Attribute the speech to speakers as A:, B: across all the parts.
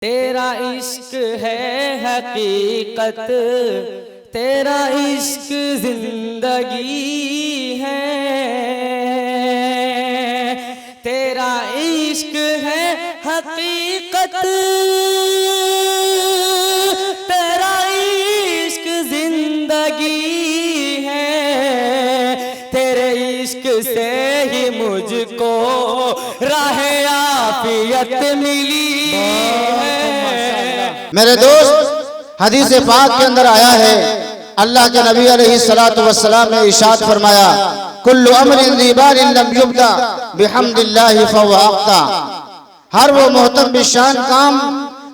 A: तेरा इश्क है हकीकत, तेरा इश्क जिंदगी है, तेरा इश्क है हकीकत, तेरा इश्क जिंदगी है, तेरे इश्क से ही मुझको राहे आफियत मिली है।
B: मेरे दोस्त, हदीस पाक के अंदर आया है, अल्लाह के नबी अलैहिस्सलातु वस्सलाम ने इरशाद फरमाया, कुल्लु अमरिन ज़ीबारिन लम युब्दा बिहम्दिल्लाहि फहुव अक़ता। हर वो मोहतरम बिशान काम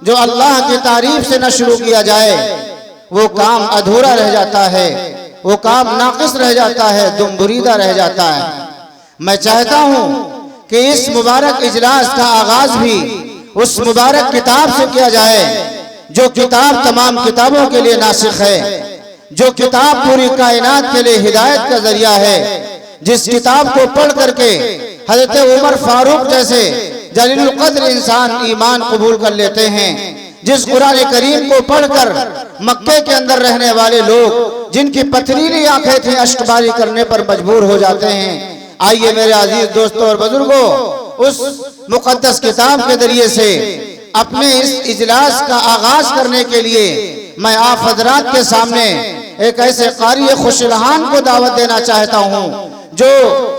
B: जो अल्लाह की तारीफ से न शुरू किया जाए वो काम अधूरा रह जाता है, वो काम नाक़िस रह जाता है, दुमबुरीदा रह जाता है। मैं चाहता हूँ कि इस मुबारक इजलास का आगाज भी उस मुबारक किताब से किया जाए जो किताब तमाम किताबों के लिए नासिख है, जो किताब पूरी कायनात के लिए हिदायत का जरिया है, जिस किताब को पढ़ करके हजरत उमर फारूक जैसे जलीलुल कद्र इंसान ईमान कबूल कर लेते हैं, जिस कुरान करीम को पढ़कर मक्के के अंदर रहने वाले लोग जिनकी पथरीली आंखें थी अश्कबारी करने पर मजबूर हो जाते हैं। आइए मेरे अजीज दोस्तों और बुजुर्गों, उस मुकद्दस किताब के जरिए से अपने इस इजलास का आगाज करने के लिए मैं आप हजरात के सामने एक ऐसे कारी खुशरहान को दावत देना चाहता हूँ जो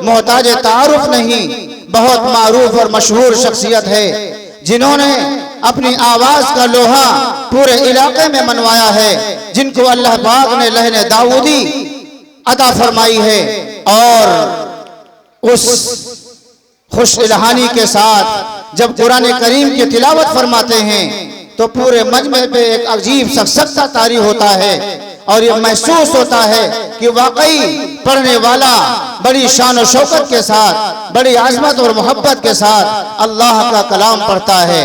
B: मोहताज तारुफ नहीं, बहुत मारूफ और मशहूर शख्सियत है, जिन्होंने अपनी आवाज का लोहा पूरे इलाके में मनवाया है, जिनको अल्लाह पाक ने लहने दाऊदी अता फरमाई है। और उस खुश इल्हानी के साथ जब कुरान करीम की तिलावत फरमाते हैं तो पूरे मजमे पे एक अजीब सख्ता तारी होता है और ये महसूस होता है कि वाकई पढ़ने वाला बड़ी शान और शौकत के साथ, बड़ी आज़मत और मोहब्बत के साथ अल्लाह का कलाम पढ़ता है।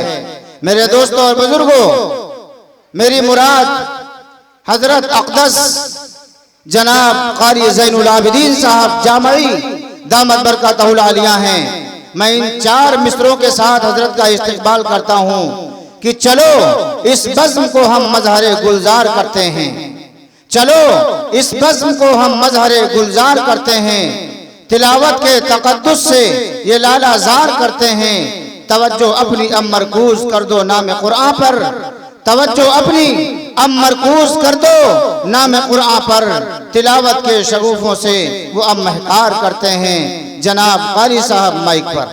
B: मेरे दोस्तों और बुजुर्गों, मेरी मुराद हजरत अक़दस जनाब क़ारी ज़ैनुल आबिदीन साहब जामई दामत बरकतहुल आलिया हैं। मैं इन चार मिसरों के साथ हजरत का इस्तकबाल करता हूँ कि चलो इस बज़्म को हम मज़हरे गुलजार करते हैं, चलो इस बज़्म को हम मज़हरे गुलजार करते हैं, तिलावत के तक़द्दुस से ये लालाज़ार करते हैं। तवज्जो अपनी अब मरकूज कर दो नाम कुरान पर, तवज्जो अपनी अब मरकूज कर दो नाम कुरान पर, तिलावत के शगुफों से वो अब महकार करते हैं। जनाब क़ारी साहब माइक पर।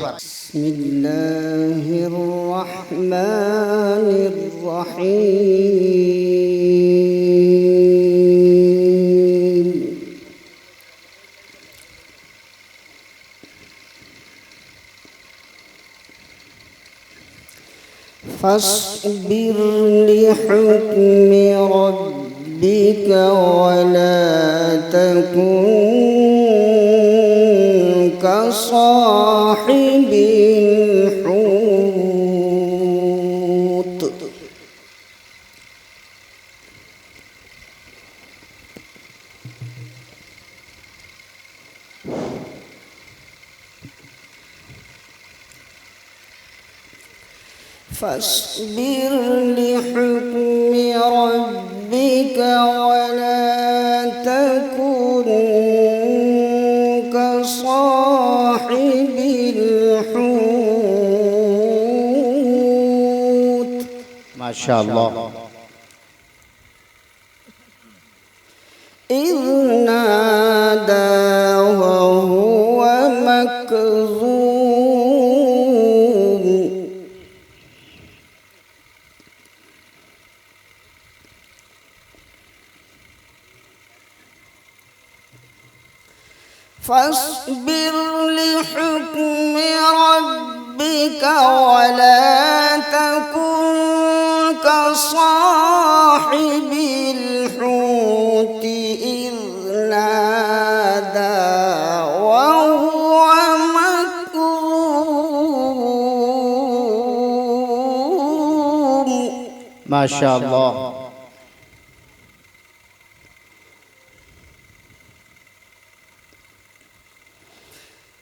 C: फस्बिर लिहुक्मि रब्बिका वला तकुन कसाहिबिल हूत। फस्बिर लिहुक्मि रब्बिका वला तकुन कसाहिबिल हूत।
B: माशाअल्लाह।
C: इज़ नादा वहुवा मकज़ूम। फस्बिर लिहुक्मि रब्बिका वला तकुन कसाहिबिल हूति इज़ नादा वहुवा मकज़ूम।
B: माशाअल्लाह।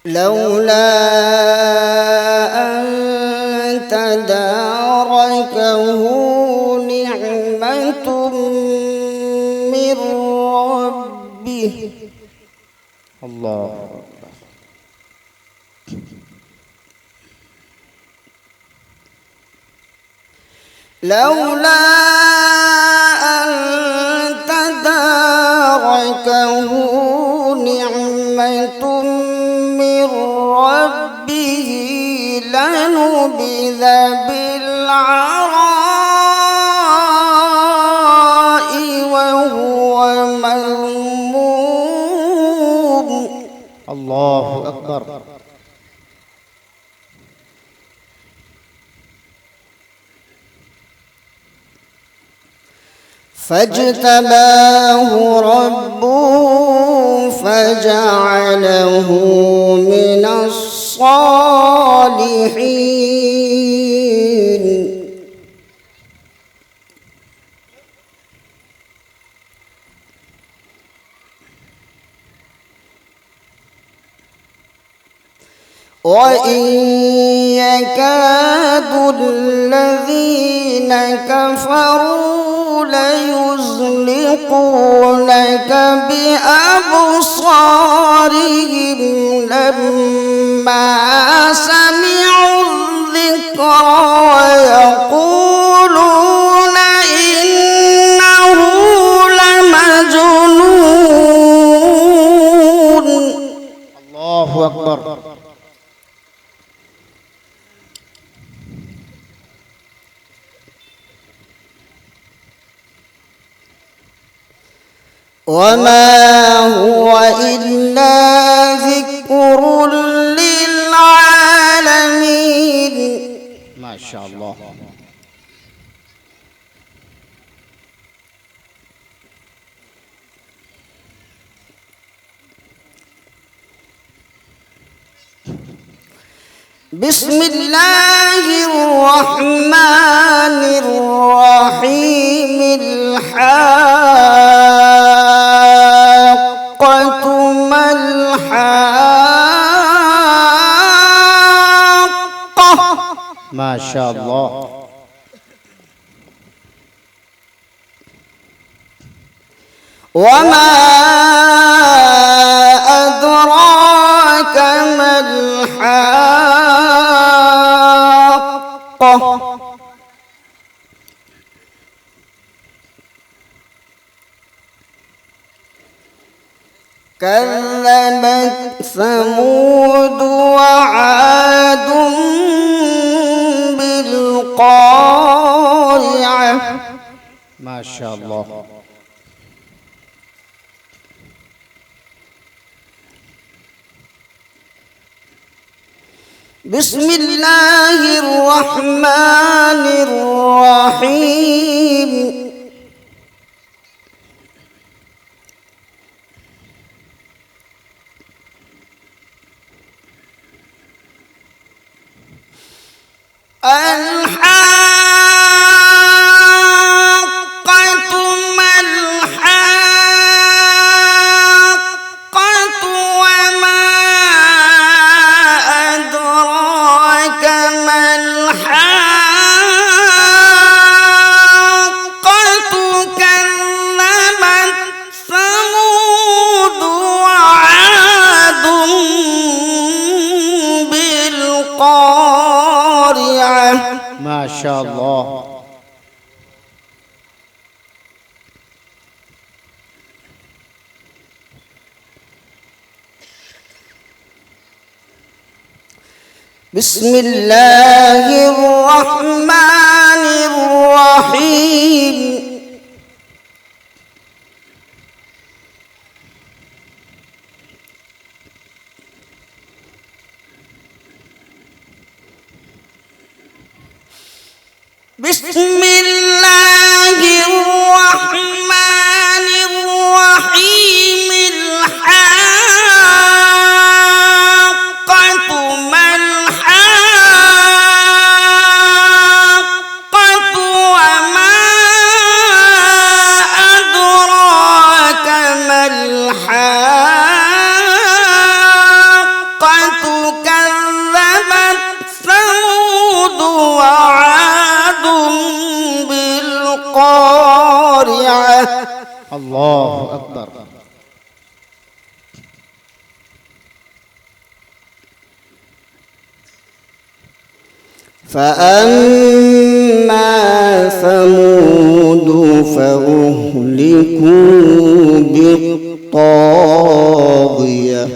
C: लौला अन तदारकहु نعمة من ربه
B: الله
C: لولا أن تداركه نعمة من ربه لنبذ بالعراء وهو مذموم
B: الله أكبر
C: فاجتباه ربه فجعله من الصالحين وإن يكاد الذين كفروا ليزلقونك بأبصارهم لما سمعوا الذكر ويقولون إنه لمجنون
B: الله أكبر
C: وما هو إلا ذكر للعالمين
B: ما شاء الله
C: بسم الله الرحمن الرحيم الحاقة ما الحاقة
B: ما شاء الله
C: وما أدراك ما الحاقة كذبت ثمود وعاد بالقارعة
B: ما شاء الله
C: بسم الله الرحمن الرحيم الحاقة ما الحاقة وما أدراك ما الحاقة كذبت ثمود وعاد بالقارعة
B: ما شاء الله
C: بسم الله الرحمن الرحيم بسم الله الرحمن الرحيم الحاقة ما الحاقة وما أدراك ما الحاقة كذبت ثمود وعاد القارعة
B: الله أكبر.
C: فأما ثمود فأهلكوا بالطاغية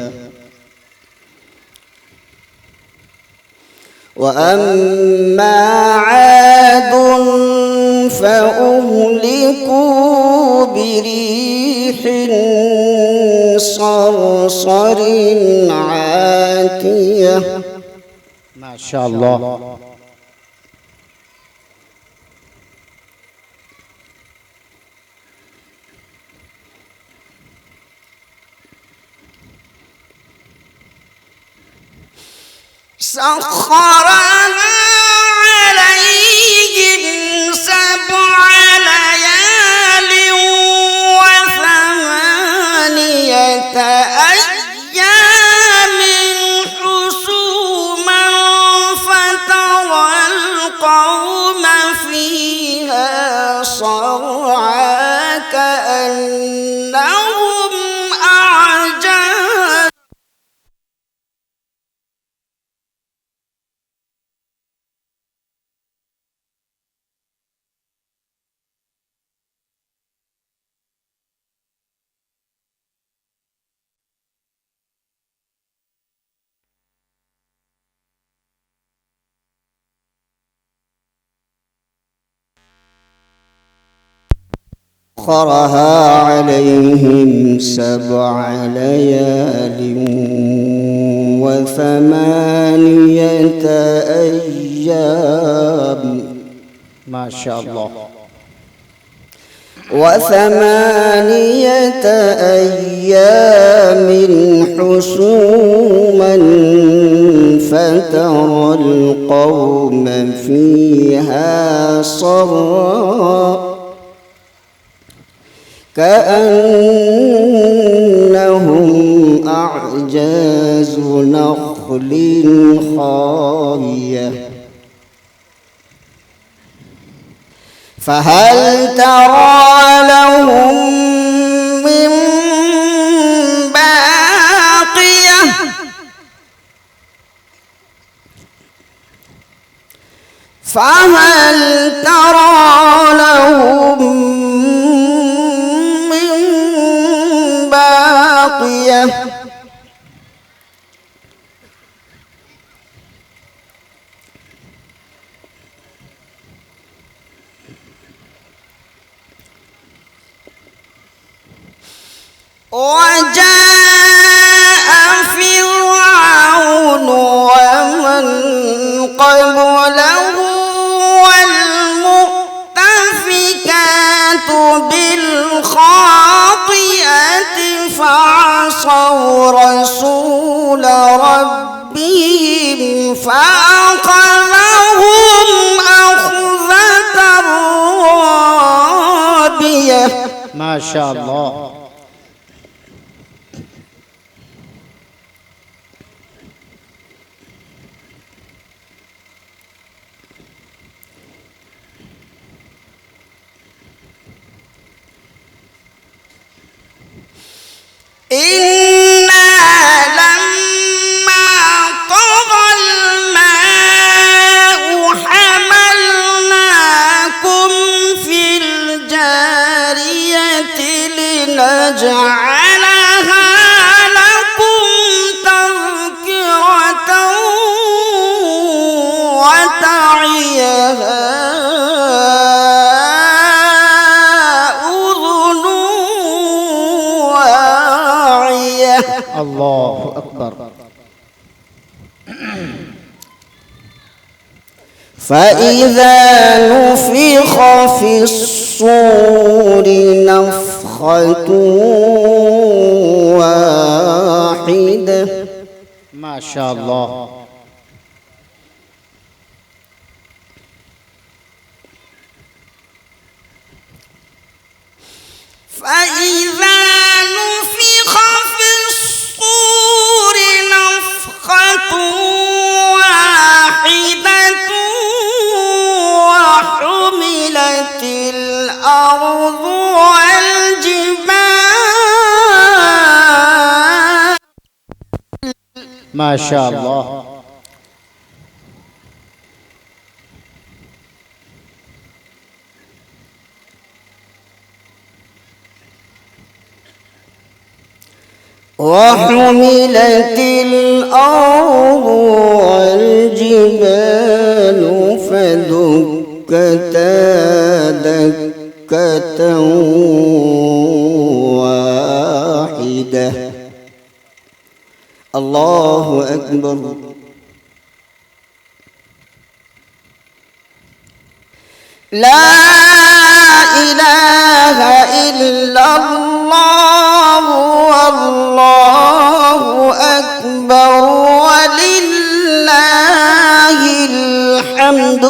C: وأما عاد فأهلكوا بريح صرصر عاتية.
B: ما شاء الله.
C: سخرها عليهم 7 ليال و8 أيام حسوما فترى القوم فيها صرعى كأنهم أعجاز سخرها عليهم 7 ليال و8 أيام.
B: ما شاء الله.
C: و8 أيام حسوما فترى القوم فيها صرعى كأنهم أعجاز نخل خاوية فهل ترى لهم من باقية فهل ترى لهم من باقية وجاء فرعون ومن قبله والمؤتفكات بالخاطئة فعصوا رسول ربهم فأخذهم أخذة رابية.
B: ما شاء الله.
C: إنا لما طغى الماء حملناكم في الجارية لنجعلها لكم تذكرة وتعيها
B: الله أكبر.
C: فإذا نفخ في الصور نفخة واحدة.
B: ما شاء الله.
C: فإذا نفخ في الصور نفخة واحدة وحملت الأرض
B: माशाअल्लाह।
C: وحملت الأرض والجبال فدكتا دكة واحدة. الله أكبر. لا إله إلا الله والله أكبر ولله الحمد.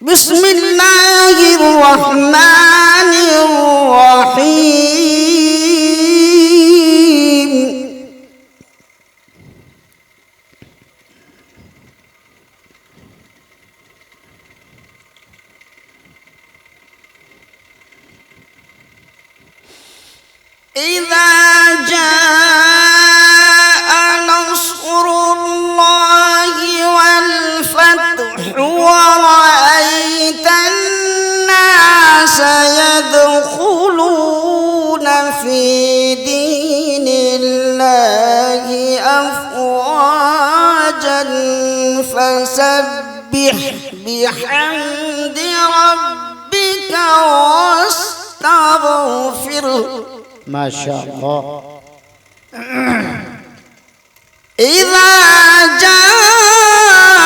C: بسم الله الرحمن الرحيم. إذا جاء نصر الله والفتح ورأيت الناس يدخلون في دين الله أفواجا فسبح بحمد ربك واستغفره.
B: माशाअल्लाह।
C: إذا جاء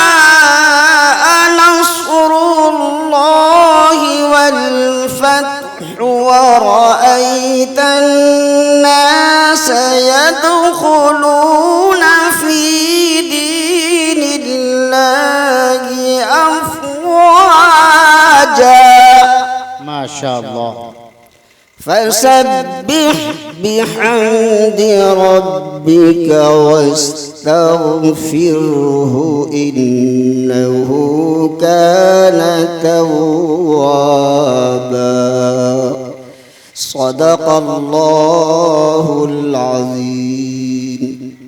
C: نصر الله والفتح ورأيت الناس يدخلون في دين الله أفواجا
B: माशाअल्लाह।
C: فسبح بحمد ربك واستغفره إنه كان توابا. صدق الله العظيم.